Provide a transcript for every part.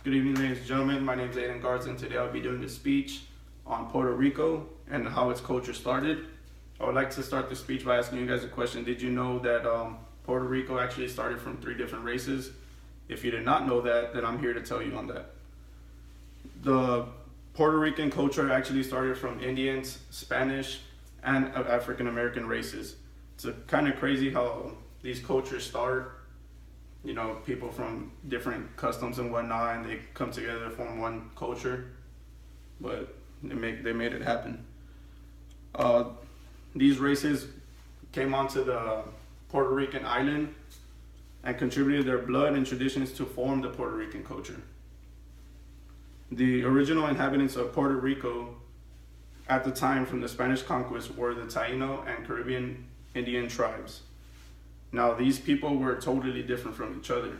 Good evening, ladies and gentlemen. My name is Aiden Garza, and today I'll be doing a speech on Puerto Rico and how its culture started. I would like to start the speech by asking you guys a question. Did you know that Puerto Rico actually started from 3 different races? If you did not know that, then I'm here to tell you on that. The Puerto Rican culture actually started from Indians, Spanish, and African American races. It's kind of crazy how these cultures start. You know, people from different customs and whatnot, and they come together to form one culture. But they made it happen. These races came onto the Puerto Rican island and contributed their blood and traditions to form the Puerto Rican culture. The original inhabitants of Puerto Rico at the time from the Spanish conquest were the Taino and Caribbean Indian tribes. Now, these people were totally different from each other.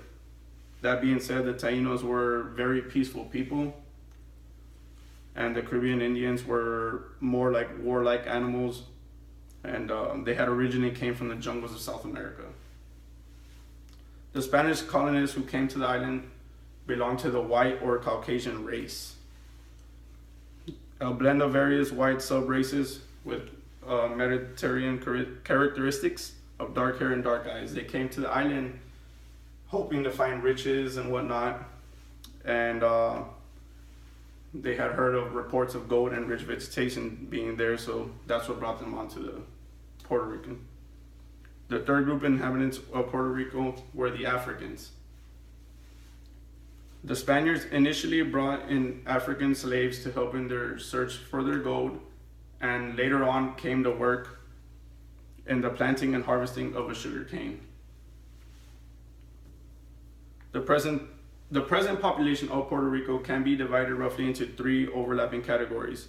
That being said, the Tainos were very peaceful people, and the Caribbean Indians were more like warlike animals, and they had originally came from the jungles of South America. The Spanish colonists who came to the island belonged to the white or Caucasian race, a blend of various white sub-races with Mediterranean characteristics of dark hair and dark eyes. They came to the island hoping to find riches and whatnot, and they had heard of reports of gold and rich vegetation being there, so that's what brought them onto the Puerto Rican. The third group of inhabitants of Puerto Rico were the Africans. The Spaniards initially brought in African slaves to help in their search for their gold, and later on came to work in the planting and harvesting of a sugar cane. The present population of Puerto Rico can be divided roughly into 3 overlapping categories,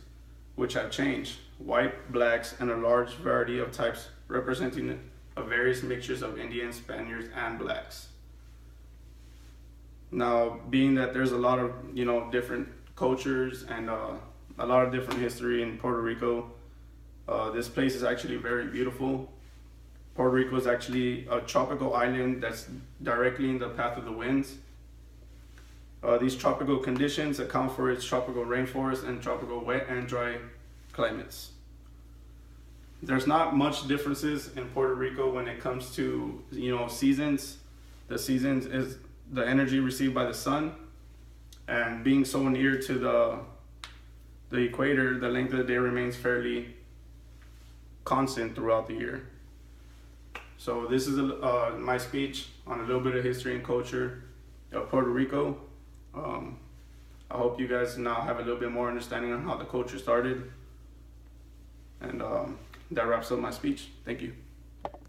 which have changed: white, blacks, and a large variety of types representing various mixtures of Indians, Spaniards, and blacks. Now, being that there's a lot of different cultures and a lot of different history in Puerto Rico, this place is actually very beautiful. Puerto Rico is actually a tropical island that's directly in the path of the winds. These tropical conditions account for its tropical rainforest and tropical wet and dry climates. There's not much differences in Puerto Rico when it comes to seasons. The seasons is the energy received by the sun, and being so near to the equator, the length of the day remains fairly constant throughout the year. So this is my speech on a little bit of history and culture of Puerto Rico. I hope you guys now have a little bit more understanding on how the culture started, and that wraps up my speech. Thank you.